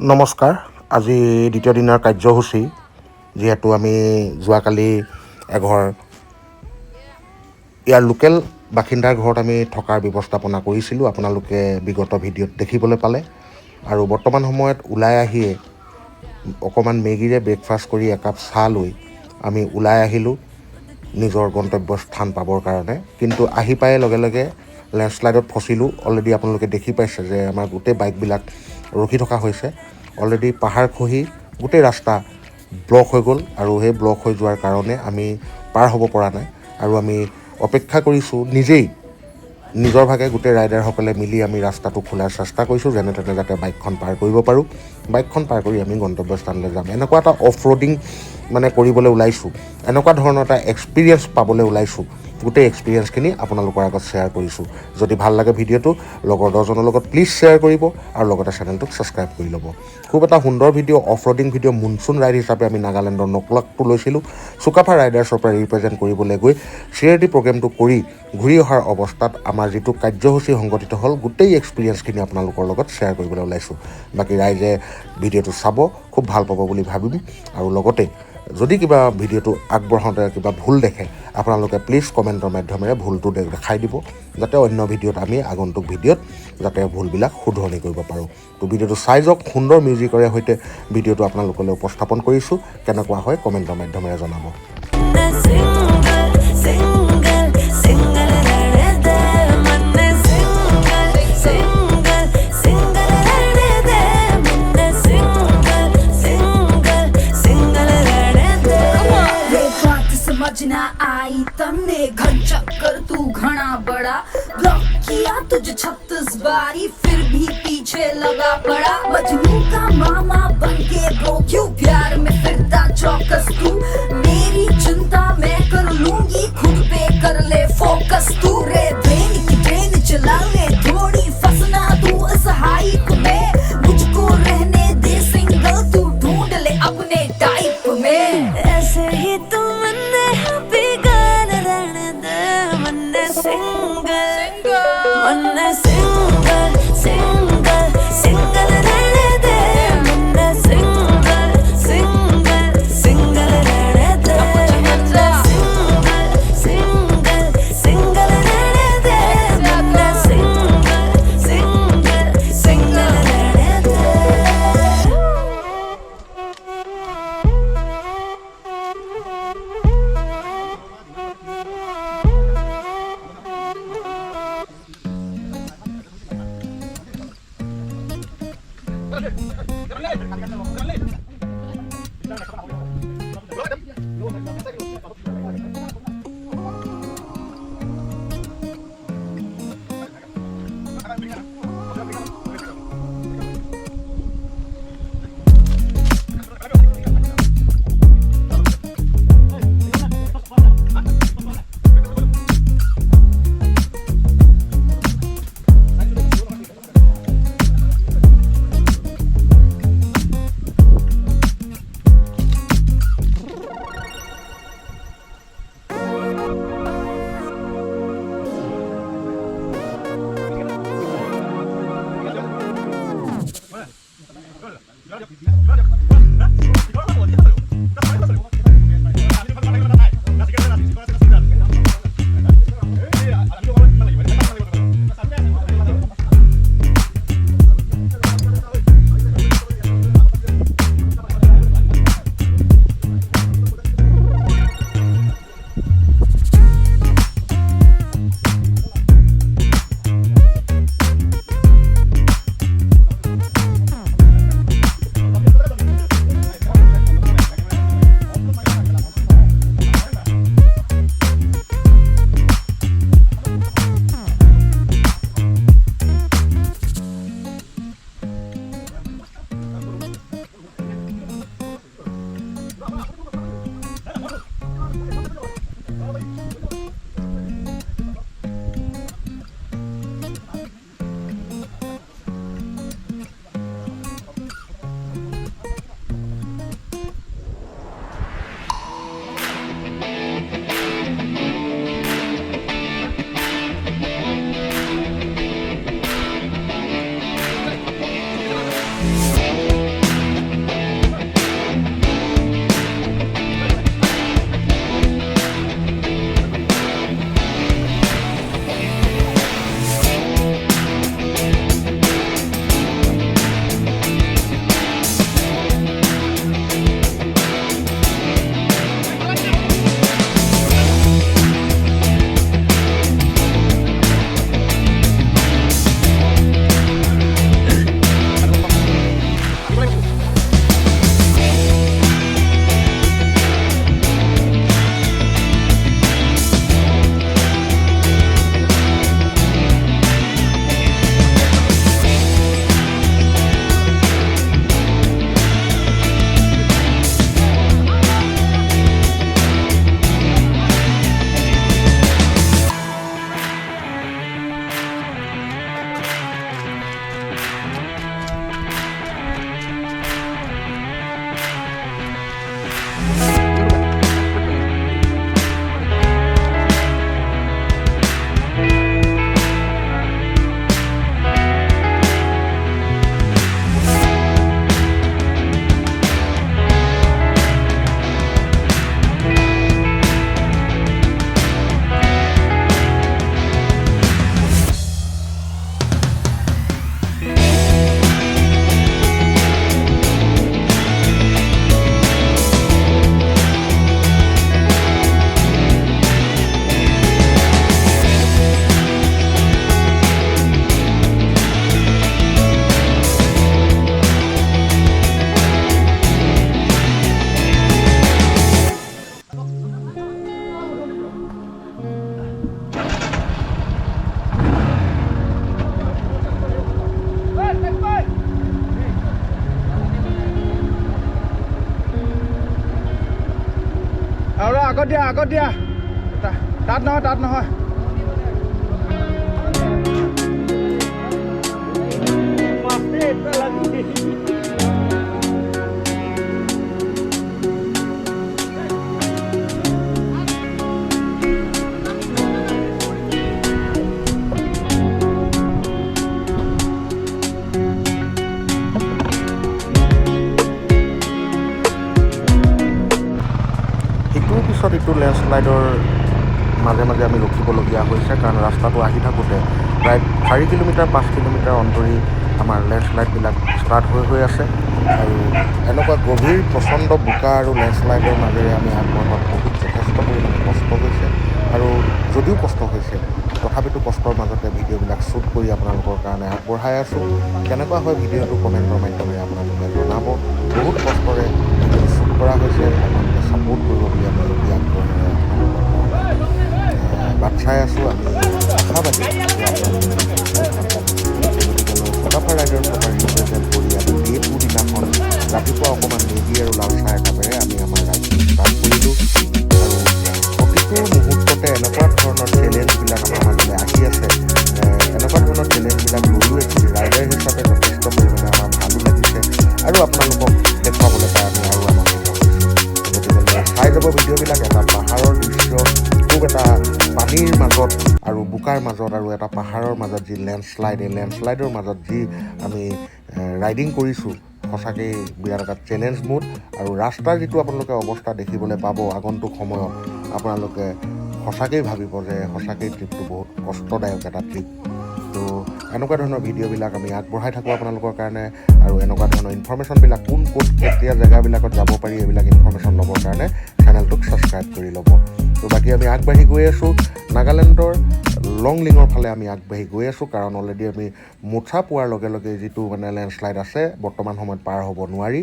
নমস্কাৰ। আজি দ্বিতীয় দিনৰ কাৰ্যসূচী যিহেতু আমি যোৱাকালি এঘৰ ইয়াৰ লোকেল বাসিন্দাৰ ঘৰত আমি থকাৰ ব্যৱস্থাপনা কৰিছিলোঁ, আপোনালোকে বিগত ভিডিঅ'ত দেখিবলৈ পালে। আৰু বৰ্তমান সময়ত ওলাই আহিয়ে অকণমান মেগীৰে ব্ৰেকফাষ্ট কৰি একাপ চাহ লৈ আমি ওলাই আহিলোঁ নিজৰ গন্তব্যস্থান পাবৰ কাৰণে। কিন্তু আহি পাই লগে লগে লেণ্ডশ্লাইডত ফচিলোঁ। অলৰেডি আপোনালোকে দেখি পাইছে যে আমাৰ গোটেই বাইকবিলাক ৰখি থকা হৈছে। অলৰেডি পাহাৰ খহি গোটেই ৰাস্তা ব্লক হৈ গ'ল আৰু সেই ব্লক হৈ যোৱাৰ কাৰণে আমি পাৰ হ'ব পৰা নাই। আৰু আমি অপেক্ষা কৰিছোঁ নিজেই নিজৰ ভাগে গোটেই ৰাইডাৰসকলে মিলি আমি ৰাস্তাটো খোলাৰ চেষ্টা কৰিছোঁ, যেনে তেনে যাতে বাইকখন পাৰ কৰিব পাৰোঁ। বাইকখন পাৰ কৰি আমি গন্তব্যস্থানলৈ যাম। এনেকুৱা এটা অফ ৰোডিং কৰিবলৈ ওলাইছোঁ, এনেকুৱা ধৰণৰ এটা এক্সপিৰিয়েঞ্চ পাবলৈ ওলাইছোঁ। গোটেই এক্সপিৰিয়েঞ্চখিনি আপোনালোকৰ আগত শ্বেয়াৰ কৰিছোঁ। যদি ভাল লাগে ভিডিঅ'টো লগৰ 10জনৰ লগত প্লিজ শ্বেয়াৰ কৰিব আৰু লগতে চেনেলটোক ছাবস্ক্ৰাইব কৰি ল'ব। খুব এটা সুন্দৰ video', of roading video'. Monsoon ride হিচাপে আমি নাগালেণ্ডৰ নকলাকটো লৈছিলোঁ। চুকাফা ৰাইডাৰ্ছৰ পৰা ৰিপ্ৰেজেণ্ট কৰিবলৈ গৈ চিআৰডি প্ৰগ্ৰেমটো কৰি ঘূৰি অহাৰ অৱস্থাত আমাৰ যিটো কাৰ্যসূচী সংগঠিত হ'ল, গোটেই এক্সপিৰিয়েঞ্চখিনি আপোনালোকৰ লগত শ্বেয়াৰ কৰিবলৈ ওলাইছোঁ। বাকী ৰাইজে ভিডিঅ'টো চাব, খুব ভাল পাব বুলি ভাবিম। আৰু লগতে যদি কিবা ভিডিঅ'টো আগবঢ়াওঁতে কিবা ভুল দেখে আপোনালোকে প্লিজ কমেণ্টৰ মাধ্যমেৰে ভুলটো দেখাই দিব, যাতে অন্য ভিডিঅ'ত আমি আগন্তুক ভিডিঅ'ত যাতে ভুলবিলাক শুধৰণি কৰিব পাৰোঁ। তো ভিডিঅ'টো চাই যাওক। সুন্দৰ মিউজিকৰে সৈতে ভিডিঅ'টো আপোনালোকলৈ উপস্থাপন কৰিছোঁ। কেনেকুৱা হয় কমেণ্টৰ মাধ্যমেৰে জনাব। समझना आई तमने घर चक्कर तू घना बड़ा ब्लॉक किया तुझे 36 बारी फिर भी पीछे लगा पड़ा। मजनू का मामा बन के ब्रो क्यों प्यार में फिरता चौकस तू। मेरी चिंता मैं कर लूंगी खुद पे कर ले फोकस तू। रे ब्रेन की ट्रेन चला ले थोड़ी फंसना तू इस हाइप में। मुझको रहने दे सिंगल तू ढूंढ ले अपने टाइप में। ऐसे ही तू আগত দিয়া তাত নহয় ইটো লেণ্ডশ্লাইডৰ মাজে মাজে আমি ৰখিবলগীয়া হৈছে কাৰণ ৰাস্তাটো আহি থাকোঁতে প্ৰায় 4 কিলোমিটাৰ 5 কিলোমিটাৰ অন্তৰি আমাৰ লেণ্ডশ্লাইডবিলাক ষ্টাৰ্ট হৈ আছে আৰু এনেকুৱা গভীৰ প্ৰচণ্ড বোকা আৰু লেণ্ডশ্লাইডৰ মাজেৰে আমি আগবঢ়াত বহুত যথেষ্ট পৰিমাণে কষ্ট হৈছে আৰু যদিও কষ্ট হৈছে তথাপিতো কষ্টৰ মাজতে ভিডিঅ'বিলাক শ্বুট কৰি আপোনালোকৰ কাৰণে আগবঢ়াই আছোঁ কেনেকুৱা হয় ভিডিঅ'টো কমেণ্টৰ মাধ্যমেৰে আপোনালোকে জনাব বহুত কষ্টৰে ভিডিঅ' শ্বুট কৰা হৈছে আপোনালোকে ছাপোৰ্ট কৰিব বুলি আমি অতি আগ্ৰহেৰে বাট চাই আছোঁ আমি আশাবাদী যে আপোনালোকে গতিকে ফটাফা ৰাইডৰ থকা ৰিপ্ৰেজেণ্ট কৰি আমি ডে 2 দিনাখন ৰাতিপুৱা অকণমান মেগী আৰু লাল চাহ একাপেৰে আমি আমাৰ ৰাইডটো ষ্টাৰ্ট কৰিলোঁ আৰু প্ৰতিটো মুহূৰ্ততে এনেকুৱা ধৰণৰ চেলেঞ্জবিলাক আমাৰ মাজলৈ আহি আছে এনেকুৱা ধৰণৰ চেলেঞ্জবিলাক লৈও একচুৱেলি ৰাইডাৰ হিচাপে যথেষ্ট পৰিমাণে আমাৰ ভালো লাগিছে আৰু আপোনালোকক দেখুৱাবলৈ পাই আমি আৰু আনন্দিত হৈছোঁ গতিকে চাই যাব ভিডিঅ'বিলাক এটা পাহাৰৰ দৃশ্য খুব এটা পানীৰ মাজত আৰু বোকাৰ মাজত আৰু এটা পাহাৰৰ মাজত যি লেণ্ডশ্লাইড এই লেণ্ডশ্লাইডৰ মাজত যি আমি ৰাইডিং কৰিছোঁ সঁচাকৈ বিৰাট এটা চেলেঞ্জ মুড আৰু ৰাস্তাৰ যিটো আপোনালোকে অৱস্থা দেখিবলৈ পাব আগন্তুক সময়ত আপোনালোকে সঁচাকৈয়ে ভাবিব যে সঁচাকৈয়ে ট্ৰিপটো বহুত কষ্টদায়ক এটা ট্ৰিপ তো এনেকুৱা ধৰণৰ ভিডিঅ'বিলাক আমি আগবঢ়াই থাকোঁ আপোনালোকৰ কাৰণে আৰু এনেকুৱা ধৰণৰ ইনফৰ্মেশ্যনবিলাক কোন ক'ত কেতিয়া জেগাবিলাকত যাব পাৰি এইবিলাক ইনফৰ্মেশ্যন ল'বৰ কাৰণে চেনেলটোক ছাবস্ক্ৰাইব কৰি ল'ব তো বাকী আমি আগবাঢ়ি গৈ আছোঁ নাগালেণ্ডৰ লংলিঙৰ ফালে আমি আগবাঢ়ি গৈ আছোঁ কাৰণ অলৰেডি আমি মোচা পোৱাৰ লগে লগে যিটো মানে লেণ্ডশ্লাইড আছে বৰ্তমান সময়ত পাৰ হ'ব নোৱাৰি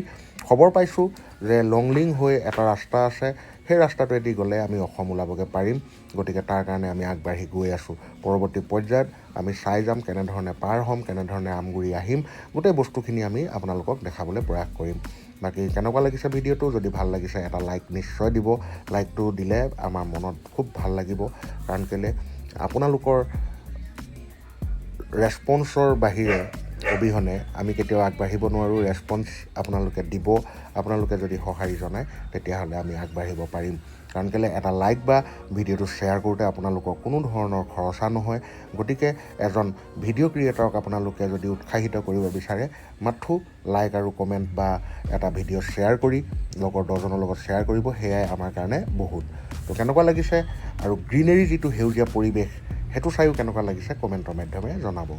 খবৰ পাইছোঁ যে লংলিং হৈ এটা ৰাস্তা আছে সেই ৰাস্তাটোৱেদি গ'লে আমি অসম ওলাবগৈ পাৰিম গতিকে তাৰ কাৰণে আমি আগবাঢ়ি গৈ আছোঁ পৰৱৰ্তী পৰ্যায়ত আমি চাই যাম কেনেধৰণে পাৰ হ'ম কেনেধৰণে আমগুৰি আহিম গোটেই বস্তুখিনি আমি আপোনালোকক দেখাবলৈ প্ৰয়াস কৰিম বাকী কেনেকুৱা লাগিছে ভিডিঅ'টো যদি ভাল লাগিছে এটা লাইক নিশ্চয় দিব লাইকটো দিলে আমাৰ মনত খুব ভাল লাগিব কাৰণ কেলৈ আপোনালোকৰ ৰেছপন্সৰ বাহিৰে অবিহনে আমি কেতিয়াও আগবাঢ়িব নোৱাৰোঁ ৰেছপন্স আপোনালোকে দিব আপোনালোকে যদি সঁহাৰি জনায় তেতিয়াহ'লে আমি আগবাঢ়িব পাৰিম কাৰণ কেলৈ এটা লাইক বা ভিডিঅ'টো শ্বেয়াৰ কৰোঁতে আপোনালোকৰ কোনো ধৰণৰ খৰচা নহয় গতিকে এজন ভিডিঅ' ক্ৰিয়েটৰক আপোনালোকে যদি উৎসাহিত কৰিব বিচাৰে মাথো লাইক আৰু কমেণ্ট বা এটা ভিডিঅ' শ্বেয়াৰ কৰি লগৰ 10জনৰ লগত শ্বেয়াৰ কৰিব সেয়াই আমাৰ কাৰণে বহুত তো কেনেকুৱা লাগিছে আৰু গ্ৰীনেৰী যিটো সেউজীয়া পৰিৱেশ সেইটো চাইও কেনেকুৱা লাগিছে কমেণ্টৰ মাধ্যমেৰে জনাব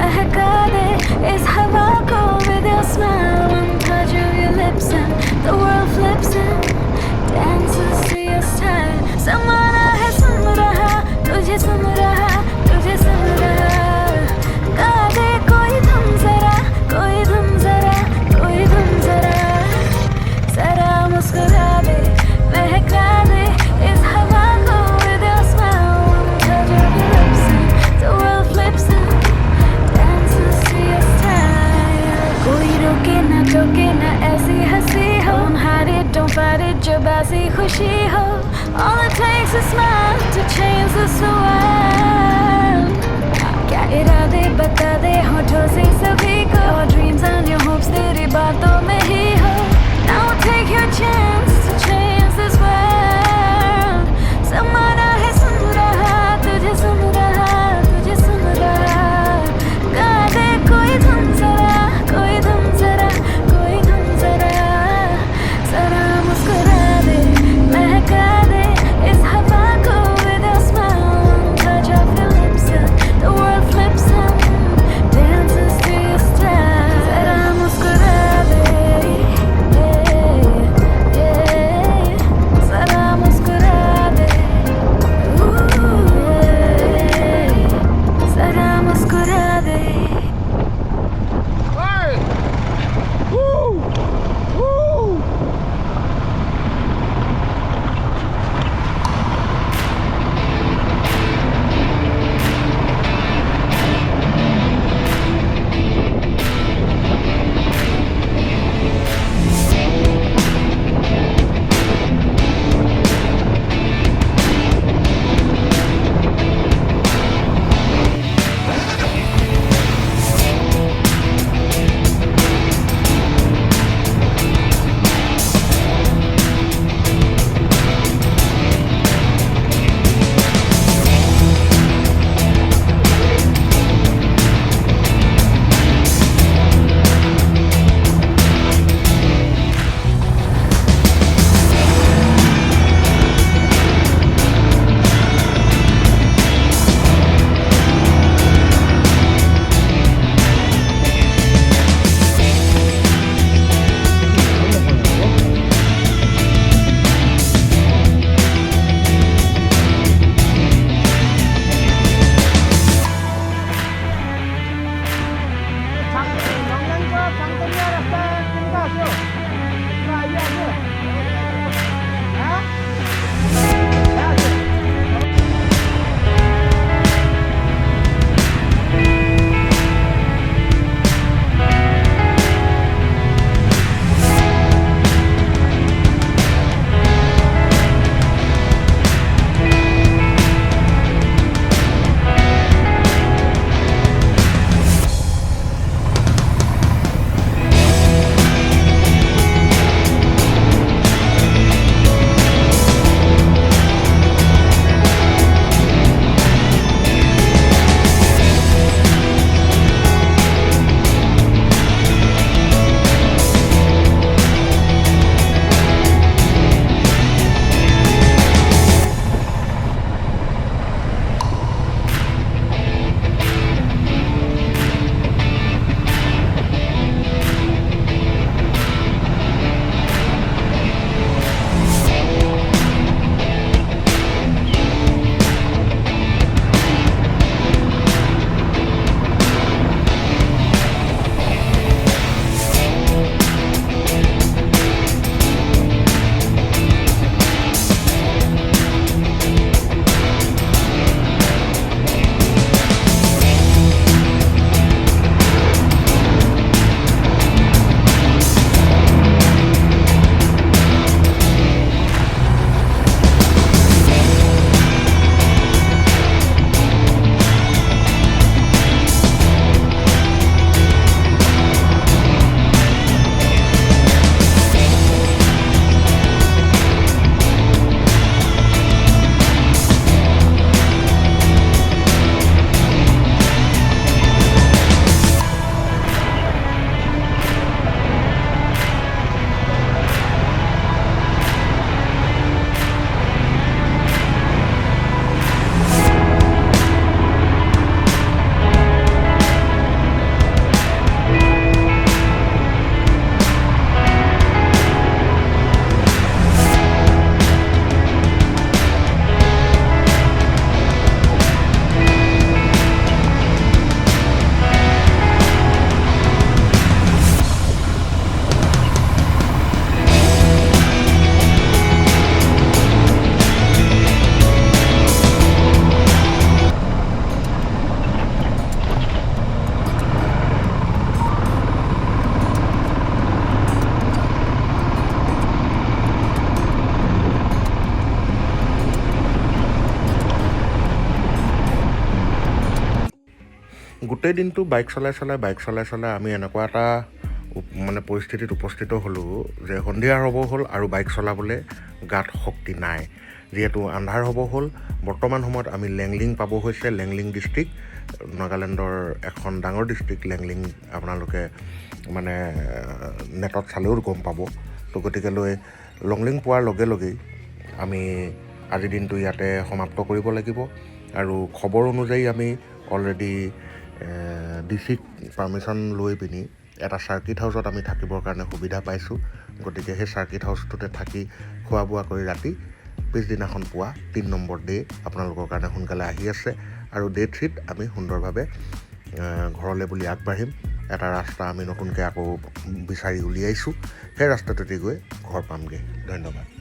बहका दे इस हवा को with your smile. One touch of your lips and the world flips and dances to your style. समाना है सुन रहा तुझे सुन रहा तुझे सुन रहा. गा दे कोई धुन जरा कोई धुन जरा कोई धुन जरा. जरा मुस्कुरा दे बहका दे इस हवा को with your smile. One touch of your lips and the world flips and dances to your style. कोई रोके ना टोके ना ऐसी हंसी हो. Don't hide it, don't fight it, जब ऐसी खुशी हो. All it takes is a smile to change this world. গোটেই দিনটো বাইক চলাই আমি এনেকুৱা এটা মানে পৰিস্থিতিত উপস্থিত হ'লোঁ যে সন্ধিয়া হ'ব হ'ল আৰু বাইক চলাবলৈ গাত শক্তি নাই। যিহেতু আন্ধাৰ হ'ব হ'ল, বৰ্তমান সময়ত আমি লেংলিং পাব হৈছে। লেংলিং ডিষ্ট্ৰিক্ট, নাগালেণ্ডৰ এখন ডাঙৰ ডিষ্ট্ৰিক্ট লেংলিং। আপোনালোকে মানে নেটত চালেও গম পাব। তো গতিকেলৈ লংলিং পোৱাৰ লগে লগেই আমি আজিৰ দিনটো ইয়াতে সমাপ্ত কৰিব লাগিব। আৰু খবৰ অনুযায়ী আমি অলৰেডি ডিচিক পাৰ্মিশ্যন লৈ পিনি এটা চাৰ্কিট হাউচত আমি থাকিবৰ কাৰণে সুবিধা পাইছোঁ। গতিকে সেই চাৰ্কিট হাউচটোতে থাকি খোৱা বোৱা কৰি ৰাতি পিছদিনাখন পুৱা 3 নম্বৰ ডে আপোনালোকৰ কাৰণে সোনকালে আহি আছে। আৰু ডে 3ত আমি সুন্দৰভাৱে ঘৰলৈ বুলি আগবাঢ়িম। এটা ৰাস্তা আমি নতুনকৈ আকৌ বিচাৰি উলিয়াইছোঁ। সেই ৰাস্তাটোতে গৈ ঘৰ পামগৈ। ধন্যবাদ।